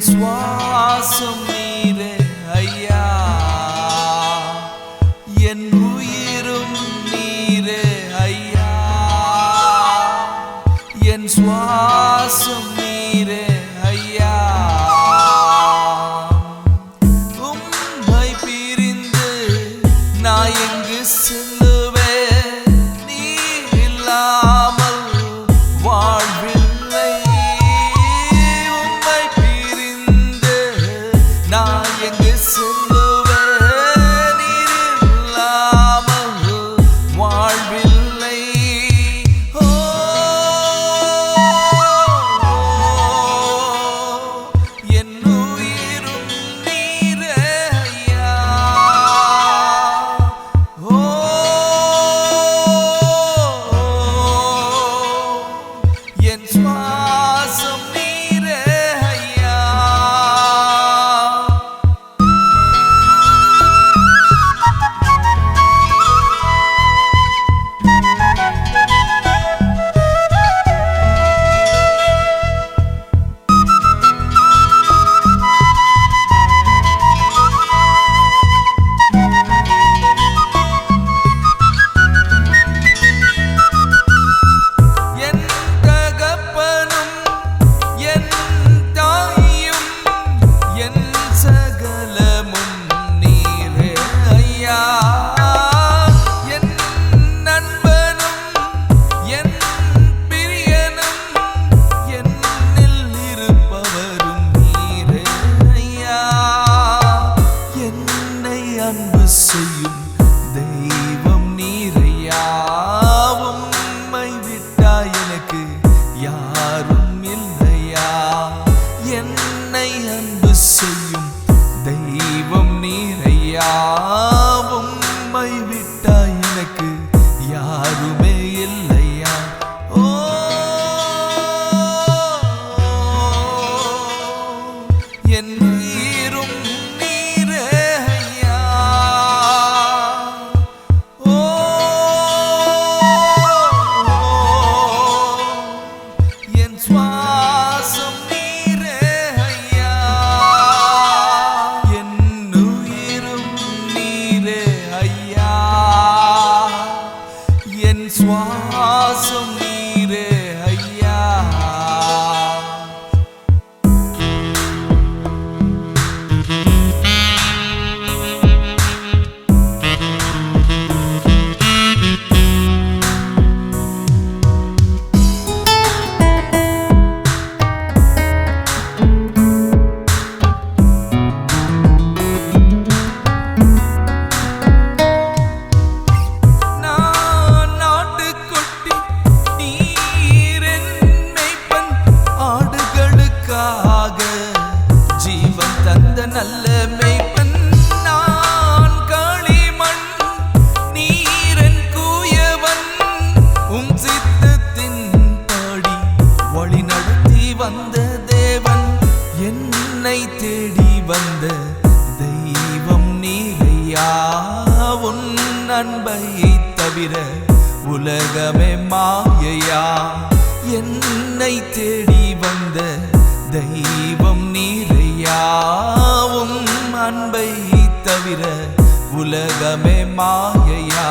சுவாசம் நீரே ஐயா, என் உயிரும் நீரே ஐயா, என் சுவாசம் நீரே ஐயா. உம்மை பிரிந்து நான் எங்கு செல்லுவேன், நீர் இல்லாமல் வாழ்வில்லை. உம்மை பிரிந்து நான் எங்கு செல்லுவேன், நீர் இல்லாமல் வாழ்வில்லை. ஓ என் உயிரும் நீரே ஐயா, ஓ என் சுவாசம் நீரே ஐயா. என் தகப்பனும் என் தாயும் என் சகலமும் நீரே ஐயா, என் நண்பனும் என் பிரியனும் என்னில் இருப்பவரும் நீரே ஐயா. என்னை அன்பு செய்யும் தெய்வம் நீரையா, உம்மை விட்டா எனக்கு யாரும் இல்லையா. என்னை அன்பு செய்யும் தெய்வம் நீரையா, உம்மை விட்டா எனக்கு யாருமே இல்லையா. ஓ என் உயிரும் நீரே ஐயா, ஓ என் சுவாசம் நீரே ஐயா, என் உயிரும் நீரே ஐயா, என் சுவாசம் நீரே ஐயா. நான் நாட்டுக்குட்டி, நீர் என் மேய்ப்பன். ஆடுகளுக்காக ஜீவன் தந்த நல்ல மேய்ப்பன். நான் களிமண், நீர் என் கூயவன். உம் சித்தத்தின்படி வழி நடத்தி வந்த தேவன், என்னை தேடி வந்த தெய்வம் நீரையா. உன் அன்பை தவிர உலகமே மாயையா. என்னை தேடி வந்த தெய்வம் நீரையா, உன் அன்பை தவிர உலகமே மாயையா.